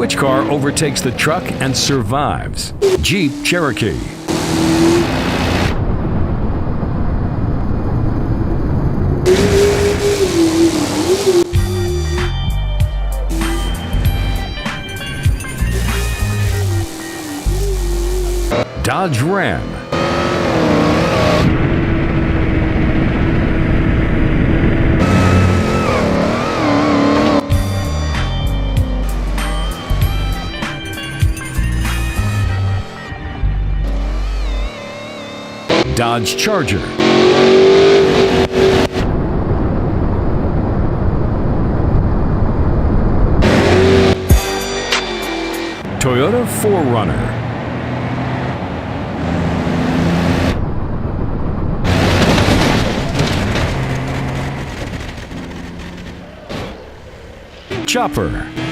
Which car overtakes the truck and survives? Jeep Cherokee. Dodge Ram. Dodge Charger. Toyota 4Runner. Chopper.